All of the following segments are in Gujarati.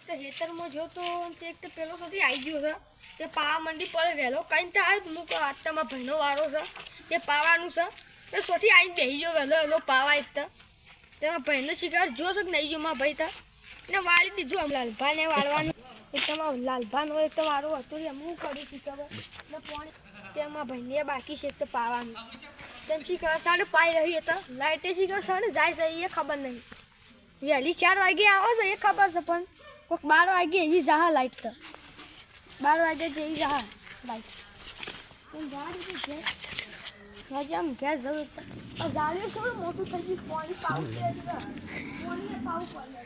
તો હેતરમાં જો તો એક તો પેલો સુધી આવી ગયો છે તે પાવા મંડી પડે વહેલો કઈ તો આવે હું આત્તામાં ભાઈનો વારો છે તે પાવાનું છે તો સોથી આવીને બેસી ગયો વહેલો વહેલો પાવા એક તો તેમાં ભાઈનો શિકાર જોશે કે નહીં જો માં ભાઈ તા ને વાળી દીધું આમ લાલભાને વાળવાનું એક તમારો લાલભાન હોય તો વારો હતો એમ હું કરું શીખવે ને પાણી તેમાં ભાઈને બાકી છે તો પાવાનું તેમ શીખવે સાડે પાઈ રહી હતા લાઇટે શીખવે સાડે જાય છે એ ખબર નહીં વહેલી 4 વાગે આવે છે એ ખબર છે પણ કોઈક 12 વાગે એવી જાહા લાઇટ તો 12 વાગે જેવી જાહા લાઇટ આમ ગેસ જરૂર જાળ્યું શું મોટું થઈ ગયું પાણી પાવું પડે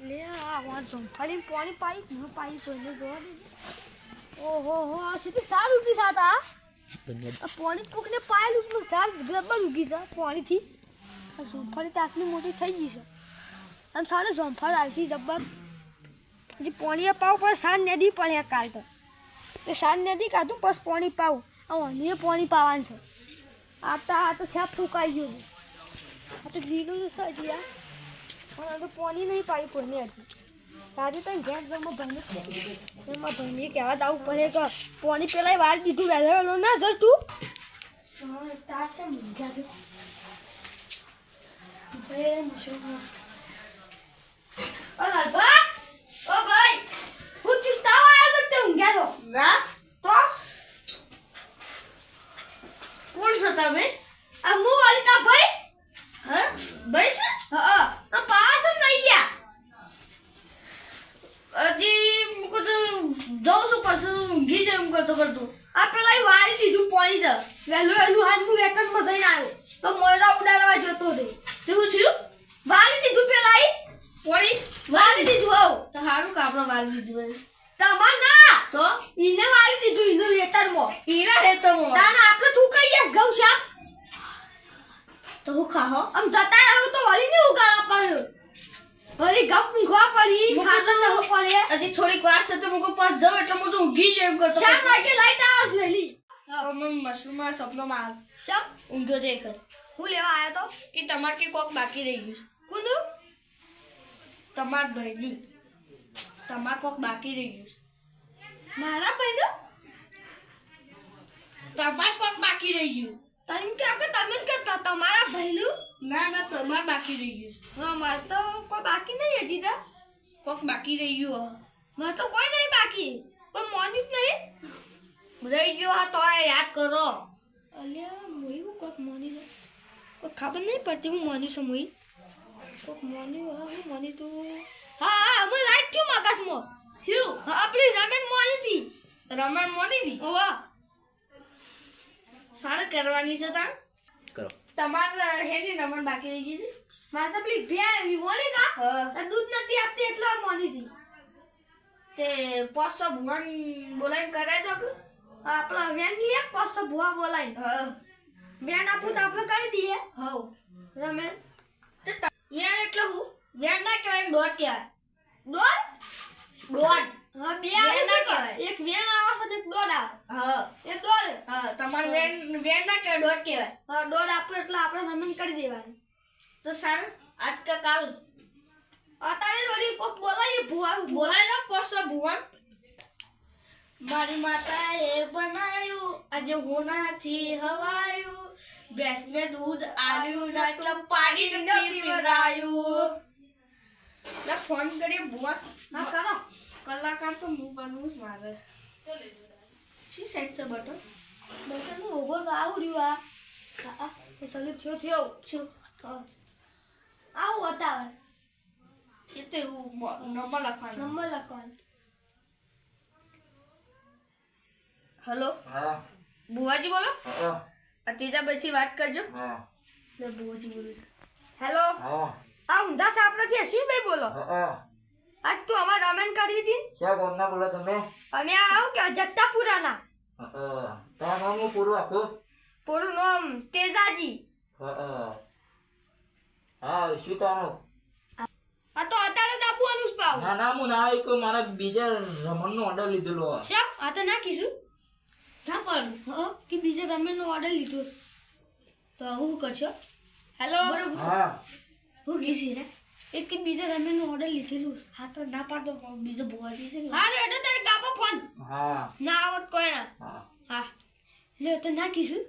લે આ વાત ખાલી પાણી પાઈ હું પાઈ કોઈને જોવા દે ઓહો હો આ સીધી સાર ઉગી સાતા પાણી કોકને પાયેલું છે સાર ગરબર ઉગી છે પાણીથી ઝોંફળી તો આટલી મોટી થઈ ગઈ છે અને સારું ઝોંફળ આવશે જબ્બર જે પાણી પાવું પણ સાર નદી પડે કાલ તો એ સાર નદી કાઢું પછી પાણી પાવું અને પાણી પાવાનું છે આ તો સાપ ફૂંકાઈ ગયું આ તો લીલું છે હજી આ પણ આ તો પાણી નહીં પાયું કોઈને હજી તારી તો ગેસ જમવા ભાઈને એમાં ભાઈને કહેવા દાવું પડે કે પાણી પેલા વાર દીધું વહેલો વહેલો ના જો તું તાર છે મૂંઝા છે જય મશોમાં ઓ લાલભા ઓ ભાઈ હું ચિસ્તાવા આવ્યો તો ઊંઘ્યા છો ના તો કોણ છો તમે આ મુ વાલી કા ભાઈ હા ભાઈ છે હા તો પાસ નહીં ગયા અજી મુકો તો જાઉં છું પછી ઊંઘી જેમ કરતો આ પેલા વાળી દીધું પાણી દે વેલું વેલું હાથ મુ એકન માં દઈને આવ્યો તો મોયરા ઉડાડવા જતો રે તેવું થયું વાળી દીધું પેલા પાણી વાળી દીધું આવ તો હારું કાપડો વાળી દીધું તમાર ના તો ઈને વાળી દીધું ઈને રેતરમાં ઈરા રેતરમાં તાને આપણે થૂકાઈ ગયા ઘઉં શાક તો હું ખાહો આમ જતા રહો તો વળી ની ઉગા આપણને વળી ગપ ઊંઘવા પડી ખાતો ન હો પડે હજી થોડીક વાર છે તો મુકો પાસ જાવ એટલે હું તો ઊંઘી જેમ કરતો 4 વાગે લાઈટ આવશે વેલી મને મશરૂમ સપનો માં સબ ઊંઘો દેખ હું લેવા આયો તો કે તમાર કે કોક બાકી રહી ગયું કુંદુ તમાર ભાઈનું તમાર કોક બાકી રહી ગયું મારા ભાઈનું તમાર કોક બાકી રહી ગયું તમ કે તમે કે તમારા ભાઈનું ના તમાર બાકી રહી ગયું હા માર તો કોઈ બાકી નહીં હજી તો કોક બાકી રહી ગયું માર તો કોઈ નહીં બાકી કોઈ મોની જ નહીં રહી ગયો આ તો યાદ કરો અલ્યા મોઈ હું કોક મોની છે કોઈ ખબર નહીં પડતી હું મોની છું મોઈ કોક મોની હું મોની તો હા અમે લાઈટ થયું મગજમાં થયું હા આપણી રમેન મોની હતી રમણ મોની હતી ઓવા સારે કરવાની છે તાણ કરો તમાર હેની રમણ બાકી રહી ગઈ મારે તો પેલી ભે એવી મોની કા દૂધ નથી આપતી એટલે મોની હતી તે 500 ભુવન બોલાઈને કરાય દો કે આપણા વેન લે 500 ભુવા બોલાઈને હા વેન આપું તો આપણે કરી દઈએ હવ રમેન તે યાર એટલે હું વેન ના કહેવાય દોડ કહેવાય દોડ હા બે આવે છે એક વેન આવે છે ને એક દોડ આવે હા એક દોડ હા તમાર વેન ના કહેવાય દોડ કહેવાય હા દોડ આપણે એટલે આપણે રમેન કરી દેવાની તો સારું આજ કા કાલ અતારે વળી કોક બોલાય ભુવા બોલાય લો 500 ભુવન મારી માતાએ બનાયું આજે હોનાથી હવાયું ભેંસને દૂધ આલ્યું ના એટલે પાણી ન પીવરાયું ના ફોન કરી ભુવા હા કરો કલાકાર તો હું બનવું મારે શી સાઈડ છે બટન નું ઓગો આવું રહ્યું આ એ સલી થયો છું આવું બતાવે એ તો એવું નંબર લખવાનું હેલો હા બુવાજી બોલો હા આ તેજા પછી વાત કરજો હા લે બુવાજી બોલું હેલો હા આ ઊંધા સાપરાથી અશ્વિનભાઈ બોલો હા આજ તું અમાર રમેન કરવી હતી ક્યાં ગામના બોલો તમે અમે આવું કે જગતાપુરાના હા તારું નામ પૂરું આપો પૂરું નામ તેજાજી હા હા શું તારું આ તો અત્યારે દાબવાનું જ પાવ ના હું ના એક મારા બીજા રમણનો ઓર્ડર લીધેલો છે આ તો ના કીધું ના પણ હા કે બીજા રમણનો ઓર્ડર લીધો તો હું કરશો હેલો હા હું કીસી રે એક બીજા રમેશનું ઓર્ડર લીધેલું હા તો ના પાડતો બીજો ભુવાજી છે હા રે એટલે તારે કાપો ફોન હા ના આવત કોઈ ના હા લે તો ના કીધું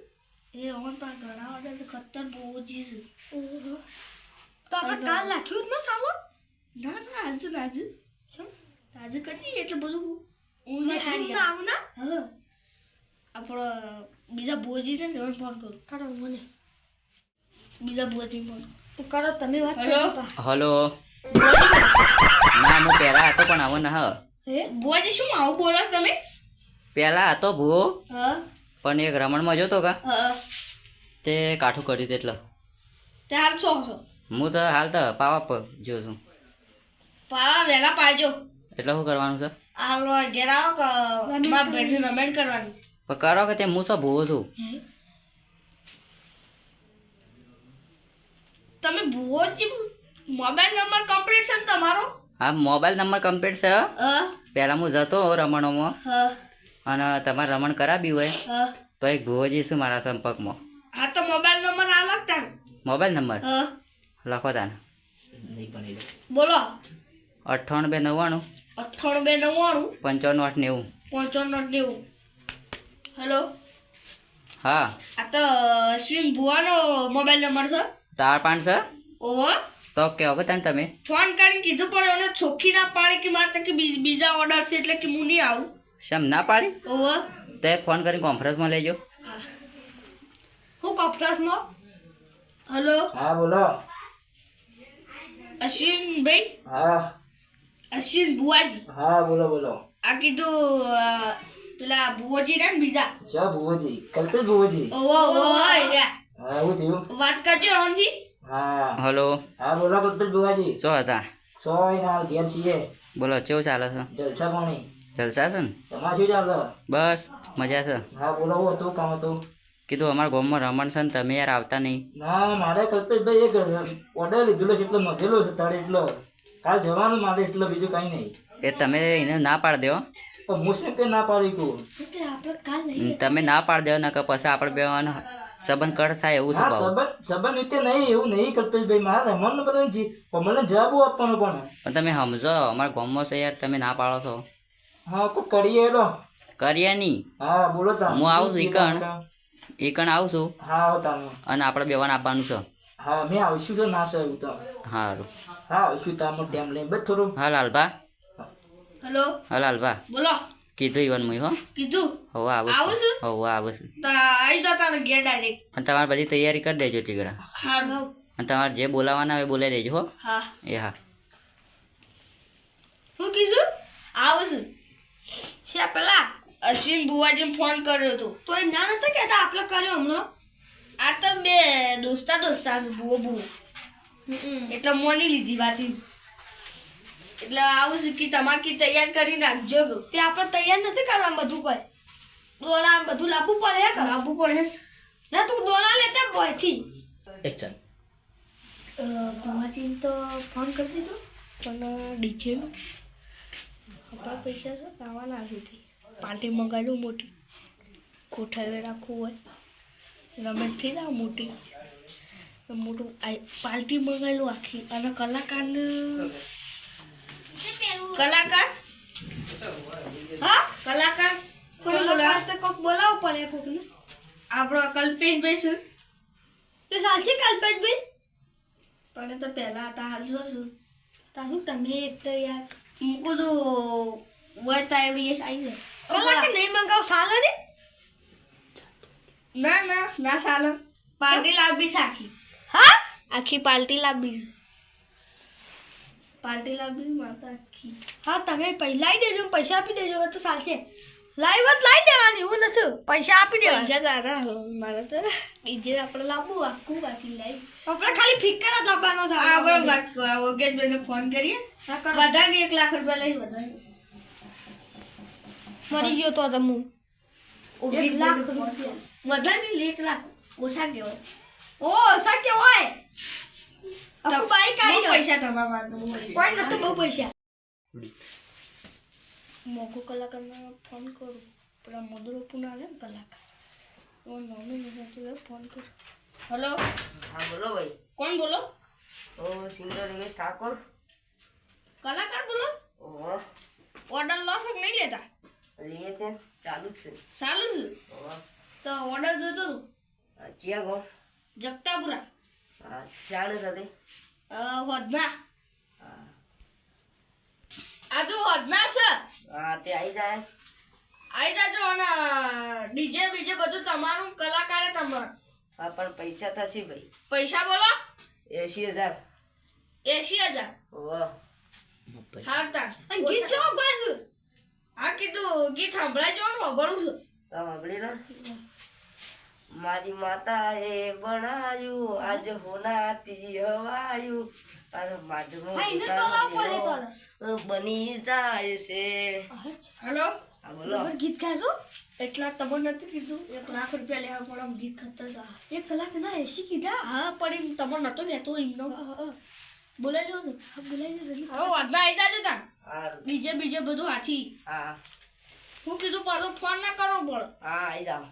એ અમન પર ઘણા ઓર્ડર છે ખતર ભુવાજી છે ઓહો તો આપણે કાલ નાખ્યું જ ન સાલો ના ના આજુ શું આજે કરી એટલે બધું મશરૂમ ના આવું ના હા આપણો બીજા ભુવાજી છે ને એને ફોન કરું કરો મને બીજા ભુવાજી ફોન કરો તમે વાત કરજો હલો ના હું પહેલા હતો પણ આવો ના હે ભુવાજી શું આવું બોલો તમે પહેલા હતો ભૂવો હા પણ એક રમણમાં જોતો કા હા તે કાઠું કર્યું એટલે તે હાલ છો હું તો હાલ તો પાવા પર જો છું પાવા વેલા પાજો એટલે શું કરવાનું છે હાલો ઘેર આવો કે મારા ભાઈની રમેણ કરવાની પણ કરો કે તે હું શું ભૂવો છું તમે ભુવાજી મોબાઈલ નંબર કમ્પ્લીટ છે ને તમારો હા મોબાઈલ નંબર કમ્પ્લીટ છે હા પહેલાં હું જતો રમણોમાં હા અને તમારે રમણ કરાવ્યું હોય હા તો એક ભુવોજી છું મારા સંપર્કમાં હા તો મોબાઈલ નંબર આ લખતા મોબાઈલ નંબર હા લખો તાને બોલો 98 99 98 95 8 90 95 હેલો હા આ તો અશ્વિન ભુવાનો મોબાઈલ નંબર છે તાર પાંચ છે ઓહો તો કહો કે તાને તમે ફોન કરીને કીધું પણ એને ચોખ્ખી ના પાડી કે મારે કે બીજા ઓર્ડર છે એટલે કે હું નહીં આવું શેમ ના પાડી ઓહો તે ફોન કરીને કોન્ફરન્સમાં લેજો હું કોન્ફરન્સમાં હેલો હા બોલો અશ્વિન ભાઈ હા અશ્વિન ભુવાજી હા બોલો બોલો આ કીધું પેલા ભુવાજી ને બીજા શા ભુવોજી કલ્પેશ ભુવોજી ઓહો ઓહો યા હા એવું થયું વાત કરજો ઓનથી હા હલો હા બોલો કલ્પેશ ભુવાજી શું હતા સોય ના ઘેર છીએ બોલો કેવું ચાલે છે જલસા પાણી જલસા છે ને તમારે શું ચાલે બસ મજા છે હા બોલો હું હતું કામ હતું કીધું અમારા ગામમાં રમણ છે ને તમે યાર આવતા નહીં ના મારે કલ્પેશભાઈ એક ઓર્ડર લીધેલો છે એટલે નોંધેલો છે તારે એટલે કાલ જવાનું મારે એટલે બીજું કાંઈ નહીં એ તમે એને ના પાડી દો પણ હું શું કે ના પાડી કહું આપણે કાલ નહીં તમે ના પાડી દો નકર પછી આપણે બેવાનો સંબંધ કટ થાય એવું શું હા કહું સંબંધ રીતે નહીં એવું નહીં કલ્પેશભાઈ મારે રમવાનું બધા મને જવાબ આપવાનો પણ પણ તમે સમજો અમારા ગામમાં છે યાર તમે ના પાડો છો હા કોઈ કરીએ એલો કરીએ નહીં હા બોલો તા હું આવું છું એકણ આવું છું હા આવો તમે અને આપણે બેવાને આપવાનું છે હા મેં આવીશું તો ના સર તો સારું હા આવીશું તો આમાં ટાઈમ લઈને બસ થોડું હા લાલભા હેલો હા લાલભા બોલો કીધું ઈવન મુઈ હો કીધું હવે આવું આવું છું છું? હવે આવું છું તો આવી જતા ને ઘેર ડાયરેક્ટ અને તમારે બધી તૈયારી કરી દેજો ટીકડા હારું અને તમારે જે બોલાવવાના હોય એ બોલાવી દેજો હો હા એ હા હું કીધું આવું છું છે પેલા અશ્વિન ભુવાજીને ફોન કર્યો હતો તો એ ના નતા કહેતા આપણે કર્યો હમણાં આ તો બે દોસ્તા છે ભુવો ભુવો એટલે મોની લીધી વાતી એટલે આવું છું કે તમારે કી તૈયાર કરીને રાખજો તે આપણે તૈયાર નથી કરવા બધું કોઈ દોણા બધું લાવવું પડે કે લાવવું પડે ના તું દોણા લેતા બોયથી એક્શન ભુવાજીને તો ફોન કરી દીધો પણ ડીજેનું આપણા પૈસા છે લાવવાના સુધી પાર્ટી મંગાવ્યું મોટી કોઠાવે રાખવું હોય રમત થઈ જાવ મોટી મોટું પાર્ટી મંગાવેલું આખી અને કલાકારને કલાકાર હા કલાકાર કોણ બોલાવે તો કોક બોલાવવું પડે કોકને આપણો કલ્પેશભાઈ છે તે સાચી કલ્પેશભાઈ પણ તો પહેલા હતા હાલ જો છું તારું તમે એક તો યાર મૂકું તો હોય તારી આવી જાય કલાકાર નહીં મંગાવ સાલે ને ના ના ના સાલે પાર્ટી લાવવી છે આખી હા આખી પાર્ટી લાવવી છે પાર્ટી લાવવી માતા આખી હા તમે પૈસા લાવી દેજો પૈસા આપી દેજો તો ચાલશે લાઈવ જ લાવી દેવાની હું નથી પૈસા આપી દેવા પૈસા તારા મારે તો બીજે આપણે લાવવું આખું બાકી લાવી આપણે ખાલી ફિક્કર જ લાવવાનો છે આપણે વાત ઓગેશભાઈને ફોન કરીએ વધારે 1 લાખ રૂપિયા લઈ વધારે મરી ગયો તો તમે 1 લાખ વધારે 1 લાખ ઓછા કહેવાય ઓછા કહેવાય આપું બાઈક આવી ગયો પૈસા તમારા કોઈ નતો બહુ પૈસા મોકો કલાકારને ફોન કરું પેલા મધુરો પુના ને કલાકાર મમ્મી ફોન કરું હેલો હા બોલો ભાઈ કોણ બોલો સિંગર યોગેશ ઠાકોર. કલાકાર બોલો. ઓહો, ઓર્ડર લો છો કે નહીં લેતા? લઈએ છે ચાલુ જ છે. સારું છે. ઓહો, તો ઓર્ડર જોતો હતો. ચિયા ગો. જગતાપુરા. હા, ચાલે સાથે. હોદના. હા, આ તો હોદના છે. હા તે આવી જાય. આઈ જાજો અને ડીજે બીજે બધું તમારું, કલાકારે તમારું. હા પણ પૈસા થશે ભાઈ. પૈસા બોલો. 80,000. 80,000. ઓહો, હારતા. ગીત છે ગાઈસ. આ કીધું ગીત સંભળાય જો સાંભળું છું. તો સાંભળી લો. મારી માતાએ બનાયું આજ હોનાથી હવાયું અને માધુનો હા, એને તો લાવ પડે તો. બની જાય છે. હેલો. હા બોલો. જબર ગીત ગાશો? એટલા તમને નતું કીધું 1 લાખ રૂપિયા લેવા પડે આમ ગીત ખતર હતા. 1 લાખ ના 80 કીધા. હા પણ તમને નતો લેતો એમનો. બોલાઈ લો. હા બોલાઈ લો જલ્દી. હવે વાદના આવી જાજો તા. હારું. ડીજે બીજે બધું હાથી. હા હું કીધું પાછો ફોન ના કરવો પડે. હા આવી જાઓ.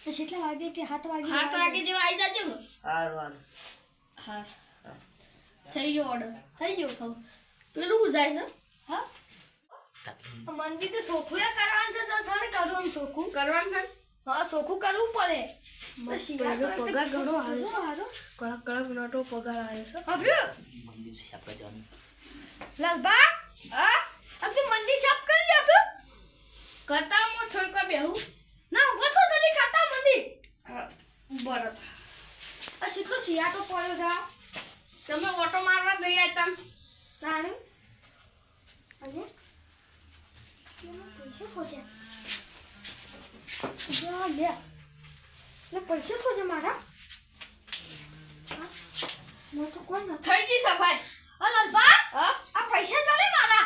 તો કેટલા વાગે કે 7 વાગે? 7 વાગે જેવા આવી જાજો ને. હારું હારું. હા. થઈ ગયો ઓર્ડર. થઈ ગયો ખાવ. પેલું હું જાય છે? હા. મંદિર તો સોખું કરવાનું છે સર. સારી કરવાનું સોખું કરવાનું છે. હા સોખું કરવું પડે. પગાર ઘણો આવે છે. કડક કડક નોટો પગાર આવે છે. આવ્યો મંદિર સાફ જવાનું. લાલબા. હા આપકે મંદિર સાફ કરી લ્યો કે કરતા મો ઠોકા બેહું ના ઉભો તો નલી ખાતા મંદિર. બરાબર. આ શીખો સિયાટો પડ્યો જા. તમે ઓટો મારવા દઈ આય તમ નાનું અરે કેમાં પૈસા સોચ્યા જા લે પૈસા સોચે મારા. મો તો કોઈ ન થઈ ગઈ સફાઈ. અલબા હા આ પૈસા ચાલે મારા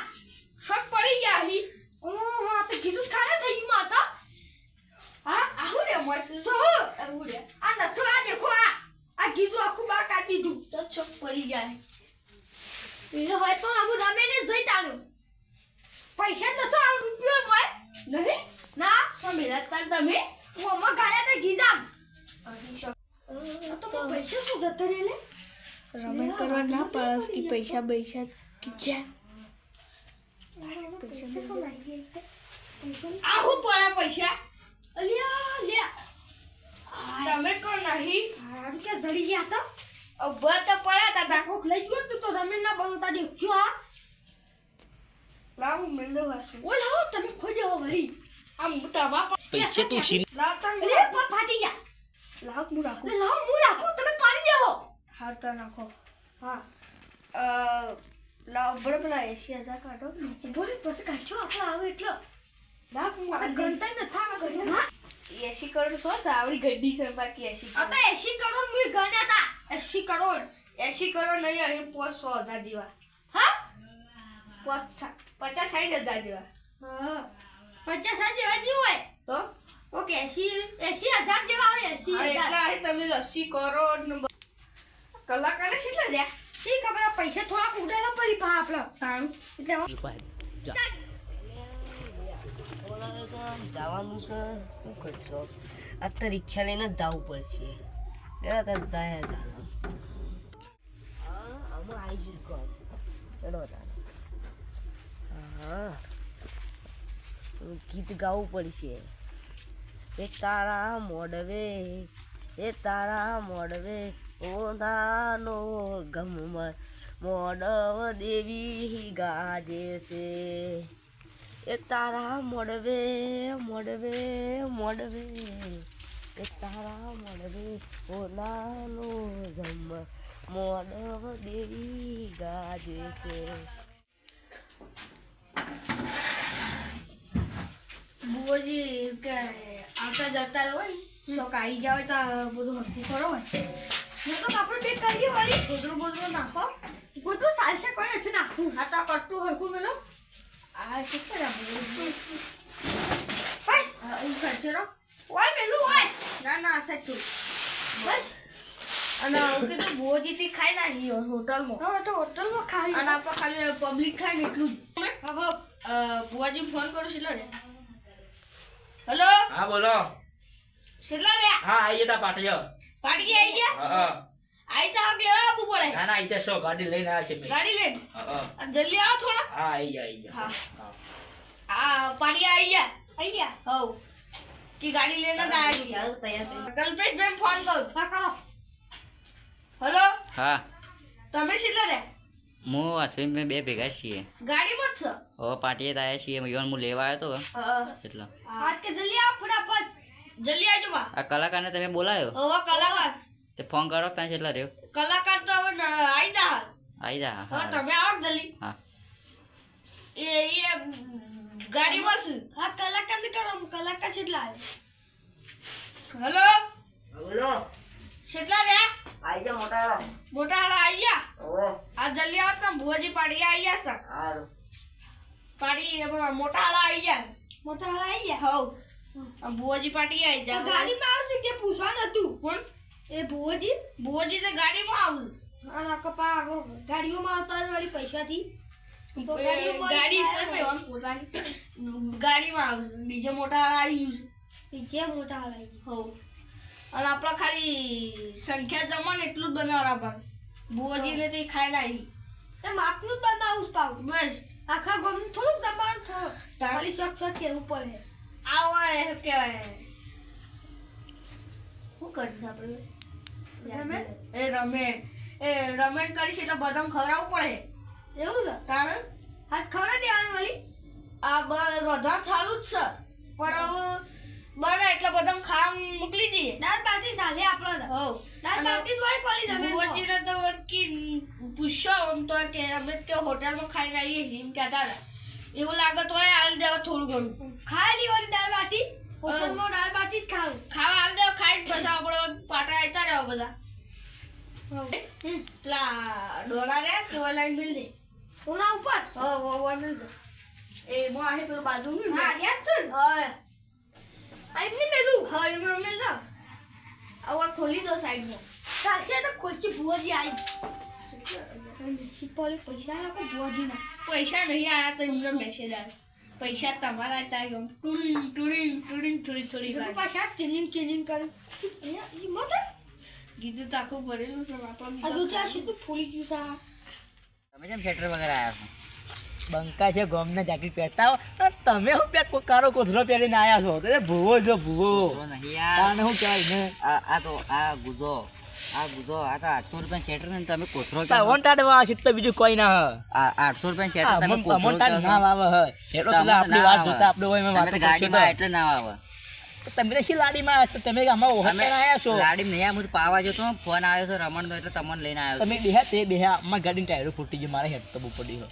શોક પડી ગયા હી. ઓહો આ તો કીધું ખાય થઈ ગઈ માતા. હા આહુડે મસ્ત જો આહુડે આ નતો આ દેખો આ કીધું આખું બાર કાઢી દીધું તો શોક પડી ગયા. એ હોય તો આબુ દમે ને જઈ તારો પૈસા નતો આ રૂપિયો હોય નહીં ના સમજ્યા તાર તમે ઓમાં ગાયા તો ગીજામ તો પૈસા શું જતો રે લે રમણ કરવા ના પાડસ કે પૈસા પૈસા કીજા પૈસા શું લાગી આહુ પડ્યા પૈસા અલ્યા લે તમે કોણ નહીં આમ કે જડી ગયા તો અબ્બા તો પડ્યા તા કોક લઈ ગયો તું તો રમે ના બનતા દેખજો આ લાવ મેલો વાસુ ઓ લાવ તમે ખોજો વળી આમ તમા પૈસા તું છીન. લાવ તને લે ફાટી ગયા. લાવ મુ રાખું લાવ મુ રાખું તમે પાડી દેવો હારતા નાખો. હા લાવ બડે પેલા 80,000 કાઢો બોલે પછી કાઢજો આપણે આવે એટલે લાવ મુ આ ગણતા ન થાવા ગયો હા 80 કરોડ સો સાવડી ગड्डी છે બાકી 80 આ તો 80 કરોડ મુ ગણ્યા તા 80 કરોડ 80 કરોડ નહીં અહીં 500,000 જેવા. હા 50-60,000 જેવા. હા 50,000 જેવા નહીં હોય તો ઓકે 80,000 જેવા હોય 80,000 એટલા અહીં તમે 80 કરોડ નું કલાકારે કેટલા રહ્યા શી ખબર આ પૈસા થોડા ઉડાડવા પડી પા આપણો તાણું એટલે જા. જવાનું છે શું કરશો આ તો રિક્ષા લઈને જ જવું પડશે. એના તો જાય હા આમાં આવી જઈશ કોણ ચડો હા ગીત ગાવું પડશે. એ તારા મોડવે ઓ નાનો ગમર મોડવ દેવી ગાજે છે. એ તારા મોડવે એ તારા મોડવે ઓ નાનો ગમર મોડવ દેવી ગાજે છે. બુઓજી કે આવતા જતા હોય ને લોકો આવી જાય તો બધું હરખું કરો હોય તો આપણે બે કરીએ વળી ગોદરું નાખો ગોદરું ચાલશે કોઈ નથી નાખવું. હા તો કટ્ટું હરખું મેલો આ શું કરે બસ એ ખર્ચેરો ઓય મેલું હોય ના સાચું બસ અને કીધું બુઓજીથી ખાઈ નાખી હોટલમાં. હા તો હોટલમાં ખાઈ અને આપણે ખાલી પબ્લિક ખાય ને એટલું જ. હા બુઆજી ફોન કરું છું ને. હેલો હા બોલો. કેટલા રહ્યા? હા આવીએ તા પાટીઓ. પાટી આવી ગયા? હા આઈ તા લેવા આવવું પડે ના ના અહીં ત્યાં ગાડી લઈને આવ્યા છે મેં. ગાડી લઈને હા, હા. અને જલ્દી આવો થોડા હા આવી જા હા. હા. આ પાડી આઈ ગયા હવ કે ગાડી લઈને જ આયા છીએ ચાલો તૈયાર થઈ કલ્પેશભાઈ ફોન કરું હા કરો હેલો હા તમે કેટલા રે હું અશ્વિનભાઈ બે ભેગા છીએ ગાડીમાં જ છો હવે પાટીએ જ આવ્યા છીએ યુવાન હું લેવા આવ્યો હતો એટલે હા કે જલ્દી આવ ફટાફટ જલ્દી આવજો બા આ કલાકારને તમે બોલાયો હવે કલાકાર તે ફોન કરો ત્યાં કેટલા રહ્યો કલાકાર તો હવે આઈ જા આવી જા હવે હા તમે આવો જલ્દી હા એ ગાડીમાં છું હા કલાકાર ને કરો કલાકાર કેટલા આવે હેલો બોલો કેટલા રે આઈ જા મોટા મોટા હાડા આઈ ગયા ઓવે આ જલ્દી આવો તો ભુવાજી પાડી આઈ ગયા સર હારું પાડી મોટા હાડા આઈ ગયા મોટા હાડા આઈ ગયા હવ આ ભુવાજી પાડી આઈ જા ગાડીમાં આવશે કે પૂછવાનું હતું કોણ એ ભુવાજી તો ગાડીમાં આવું અને કપા ગાડીઓમાં આવતા વાળી પૈસાથી ગાડી છે ને ગાડીમાં આવશે બીજો મોટા હાડા આવી ગયું છે બીજે મોટા હાડા આવી હવ અને આપણે ખાલી સંખ્યા જમાને એટલું જ બનાવવા પણ ભુવાજીને તો ખાઈ નાખી એ માપનું જ બનાવું પાવ બસ આખા ગામનું થોડુંક દબાણ ખાલી શોખ કેવું પડે આવો શું કહેવાય શું કરીશ આપણે રમેણ કરીશ એટલે બધાને ખવડાવવું પડે એવું છે તાણે હાથ ખવડાવી દેવાનું વળી આ રોધવા ચાલુ જ છે પણ હવે બને એટલે બધાને ખાવા મોકલી દઈએ દાળ બાટી ચાલે આપણે હો દાળ બાટી તો હોય કોલી રમેણ ભુવાજીને તો પૂછ્યો આમ તો કે અમે કે હોટલમાં ખાઈને આવીએ છીએ એમ કહેતા હતા એવું લાગે તો હાલ દેવા થોડું ઘણું ખાઈ વાળી દાળ બાટી હોટલમાં દાળ બાટી જ ખાવા હાલ દેવા ખાઈ પછી આપણે પાટા આવતા રહ્યો બધા પેલા ડોરા રે કેવા લાઈન મિલ દે ઓના ઉપર હો મિલ દે એ મો આહે પેલો બાજુ નું હા યાદ છે હા આઈની મેલું હા એમનો મિલ દો આવા ખોલી દો સાઈડમાં ચાલશે તો ખોલચી ભુવાજી આવી મ્યુનિસિપલ પૈસા આપો ભુવાજીના પૈસા નહીં આયા તો એમનો મેસેજ આવે પૈસા તમારા હતા થોડી પાછા ચીનિંગ કરે કીધું તો આખું ભરેલું છે આપણું ફોલી ગયું તમે કેમ શેટર વગર આવ્યા છો બંકા છે ગોમને જાકીટ પહેરતા હો અને તમે હું પેક કારો કોથળો પહેરીને આયા છો તો ભૂવો છો ભૂવો બોલો નહીં યાર તાને શું કહેવાય ને આ તો આ ગુજો આ તો 800 રૂપિયા શેટર ને તમે કોથરો તા વંટાડવા છે બીજું કોઈ ના આ 800 રૂપિયા શેટર તમે હ કોથરો મોટા ના આવે હ એટલો પેલા આપણી વાત જોતા આપણે હોય મેં વાત ગાડીમાં એટલે ના આવે તમે તો શી લાડીમાં આવ્યા છો તમે આમાં ઓહટ આયા છો ગાડી નહીં આ હું પાવા જતો ફોન આવ્યો છે રમણનો એટલે તમને લઈને આવ્યો તમે બેહ્યા તે બેહ્યા અમાર ગાડીની ટાયરો ફૂટી ગઈ મારે હેડ તો બહુ પડી છું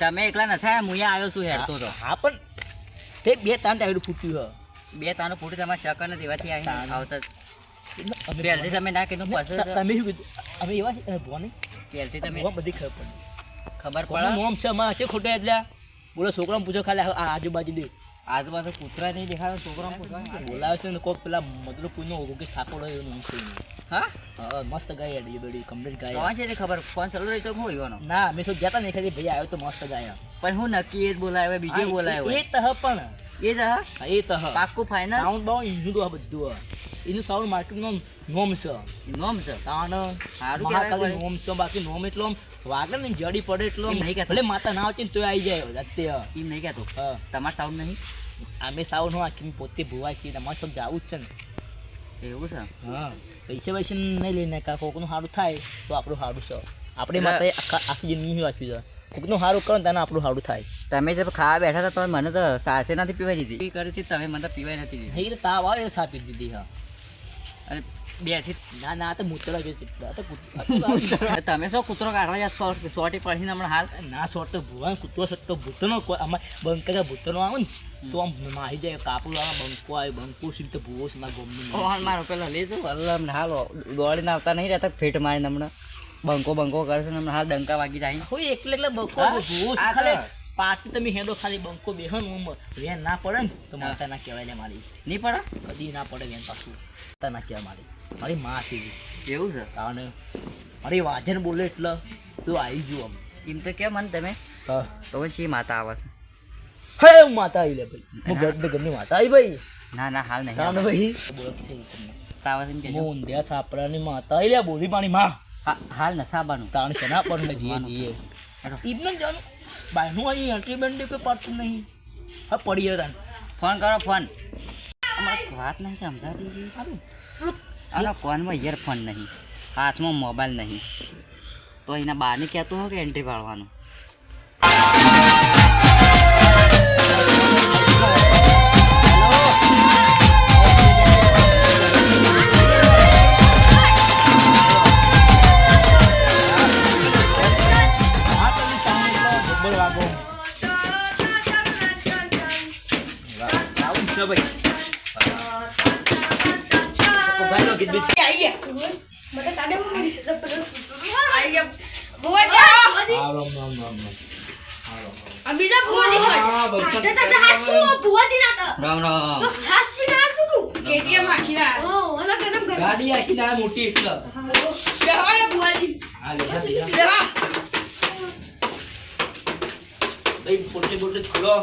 તમે એકલા ન થાય હું આવ્યો છું હેડતો તો હા પણ તે બે તાન ટાયરો ફૂટ્યું બે તાનો ફૂટી તમારે શકર નથી એવાથી આવી આવતા પહેલથી તમે ના કીધું પછી તમે શું કીધું અમે એવા ભોને પહેલથી તમે બધી ખબર ખબર પડે પડે મોમ છે અમારે છે ખોટો એટલે બોલો છોકરાને પૂછો ખાલી આ આજુબાજુ દે આજુબાજુ કૂતરા નહીં દેખાડો છોકરાને પૂછવા બોલાવે છે ને કોઈ પેલા મતલબ કોઈનો કે ઠાકોર હોય એનું નામ છે હા હા મસ્ત ગાય એ બધી કમ્પ્લીટ ગાય કોણ છે તે ખબર ફોન ચાલુ રહી તો હું ઈવાનો ના મેં શું જતા નહીં ખાલી ભાઈ આવ્યો તો મસ્ત ગાયા પણ હું નક્કી એ જ બોલાવે બીજે બોલાવે એ તહ પણ એ જ હા હા, એ તહ પાક્કું ફાઇનલ સાઉન્ડ બાઉ એનું તો આ બધું એનું સાઉન્ડ માર્કેટનો નોમ છે નોમ છે તાણ સારું મહાકાળી કહેવાય નોમ છે બાકી નોમ એટલો આમ વાગે ને જડી પડે એટલો એમ નહીં કહેતો. ભલે માતા ના આવતી ને તોય આવી જાય જાતે એમ નહીં કહેતો હા તમારે સાઉન્ડ નહીં અમે સાઉન્ડ હું આખી પોતે ભૂવા છીએ તમારે સબ જવું જ છે ને એવું છે હા પૈસા નહીં લઈને કાં કોકનું સારું થાય તો આપણું સારું છે આપણે એટલે- માતા આખી જિંદગી વાંચ્યું છે કોકનું સારું કરો ને તેને આપણું સારું થાય તમે જે ખાવા બેઠા હતા તો મને તો સાસે નથી પીવાઈ દીધી કરી હતી તમે મને તો પીવાઈ નથી દીધી એ તો તાવ આવે એ સાપી દીધી હા અને બેઠી ના ના આ તો મૂતરા જો તમે શું કૂતરો કાઢવા જા સોટી પડીને હમણાં હાલ ના સોટ તો ભૂવા કૂતરો સટ્ટો ભૂતનો કોઈ અમારે બંકા ભૂતનો આવે ને તો આમ મારી જાય કાપડ આવે બંકો આવે બંકો સીધ તો ભૂવો છે મારા ગમનું ઓહણ મારો પેલો લેજો અલ્લાહ હાલ દોડીને આવતા નહીં રહેતા ફેટ મારીને હમણાં બંકો કરશે ને હમણાં હાલ ડંકા વાગી જાય હોય એટલે બંકો હા? ભૂવો છે આ ખાલી તો- પાર્ટી તમે હેડો ખાલી બંકો બેહન વેન ના પડે ને તો માતા ના કહેવાય લે મારી નહીં પડે કદી ના પડે વેન પાછું માતા ના કહેવાય મારી માં છે એવું છે કારણ મારી વાજન બોલે એટલે તો આવી ગયું આમ એમ તો કેમ મને તમે હા તો પછી શી માતા આવે છે હે હું માતા આવી લે ભાઈ હું ઘરની માતા આવી ભાઈ ના હાલ નહીં તાને આવે. ભાઈ બોલો છે તમને મસ્ત આવે છે ને કહેજો. ઊંધિયા સાપરાની માતા એ લે બોલી પાણી માં હાલ નથી આવવાનું. તાણ શેના પર જીએ જીએ હેડો. ઈમને જાનું બાયનું અહીં એન્ટ્રી બેન્ટ્રી કોઈ પડતું નહીં હા પડી ગયો તાન ફોન કરો ફોન. અમારે વાત નહીં સમજાતી. આનો ફોનમાં ઇયરફોન નહીં, હાથમાં મોબાઈલ નહીં, તો એના બહારને કહેતું હોય કે એન્ટ્રી પાડવાનું. હા તમે સામે ડબલ વાગો આવું છે ભાઈ ભાઈનો ગીત બીત આઈએ મને કાઢે મળી છે આઈએ ભુવાજી રામ રામ રામ આ બીજા ભુવાજી હોય કાઢે તો હાચું ભુવાજી ના તો રામ રામ. તો છાસ પી ના સુકુ કેટીએમ આખીરા ઓ ઓલા કદમ કર ગાડી આખી ના મોટી એટલે બેહાડે ભુવાજી આ લેખા દીધા બેહા ભાઈ પોટલી પોટલી ખોલો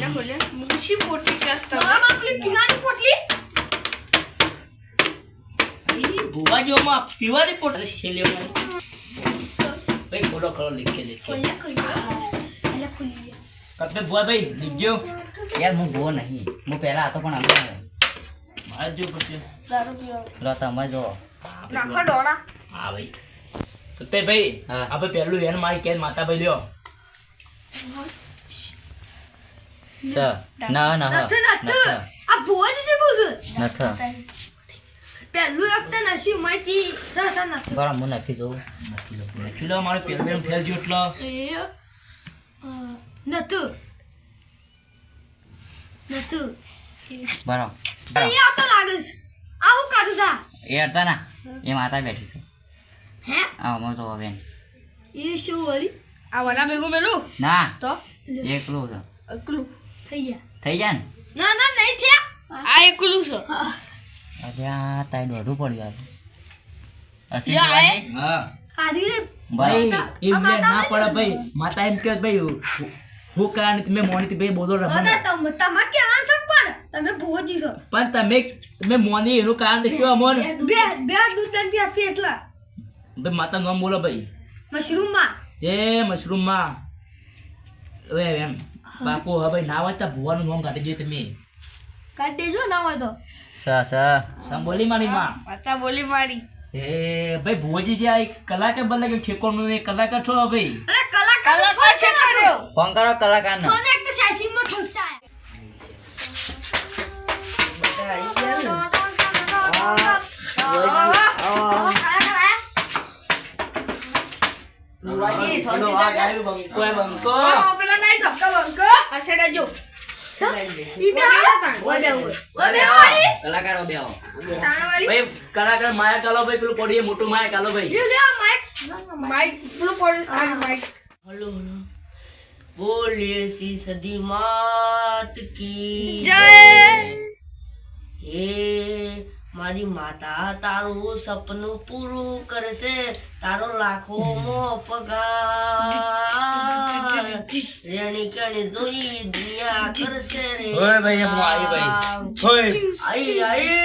ના બોલે મુશી પોટલી કાસ્તા હા બાપલી પીવાની પોટલી ઈ ભુવાજીઓમાં પીવાની પોટલી શીશી લેવાની ભાઈ ખોલો ખોલો લીખે લીખે કોલ્યા કોલ્યા ખુલી કપે ભુવા ભાઈ લીખજો યાર હું બહુ નહીં, હું પહેલાં હતો પણ હવે મારે જો પછી દારૂ પીવા લો તમે જો. નાખો ડોળા હા ભાઈ કપે ભાઈ હા. આપણે પહેલું એને મારી કે માતા ભાઈ લ્યો ના ના નથી નથી આ ભુવાજી છે બોસ નથી. પહેલું વખતે નસી માટી સસા નથી બરાબર હું નથી જોઉં. લખી લો મારે પહેલું એમ ફેરજો એટલે એ નતું નતું બરાબર. અહીંયા તો લાગે છે આ હું કરું છું એ હતા ના એ માતા બેઠી છે. હે આમાં જો બેન. એ શું વળી આ વના ભેગું મેલું ના તો એકલું છે. એકલું થઈ ગયા થઈ જાય ને. ના ના નહીં થયા આ એકલું છે અરે આ તાઈ દોઢું પડી જાય. અસી યા, જોવાની? હા આદી ભાઈ માતા- એ આ માતા ના નહીં પડે ભાઈ માતા એમ કે ભાઈ હું કારણ તમે મોની ભાઈ બોલો રમણ અરે તમારે કેવા છે પણ તમે ભોજી છો પણ તમે મોની એનું કારણ તો કયો અમોન બે બે દૂધ દંતી આપી એટલા ભાઈ માતા નામ બોલો ભાઈ મશરૂમ માં એ મશરૂમ માં હવે એમ બાપુ હવે ભાઈ ના વાંચતા ભુવાનું નામ કાઢી જોઈએ તમે કાઢી દેજો ના હોય તો સામ બોલી મારી માં માતા બોલી મારી એ ભાઈ ભુવાજી જે આ એક કલાકાર બને કે ઠેકોનું એ કલાકાર છો ભાઈ અરે કલાકાર છે કર્યો ફોન કરો કલાકારનો. કોને એક તો સાસી માં ઠોકતા ચલો આ ગાયું બંકો એ બંકો પેલા નહીં ધક્કા બંકો આ છેડા જો ઈ બે હાલા ઓય બે વાળી કલાકારો બે આવો. તાણા વાળી ભાઈ કલાકાર માયા કાલો ભાઈ પેલું પડીએ મોટું માયા કાલો ભાઈ લે લે માઈક માઈક પેલું કોણ આ માઈક હલો બોલીએ સી સદી માત કી જય હે મારી માતા તારું સપનું પૂરું કરશે તારો લાખોમાં પગાર રેણી કેણી જોઈ દુનિયા કરશે રે ઓય ભાઈ હું આવી ભાઈ ઓય આઈ આઈ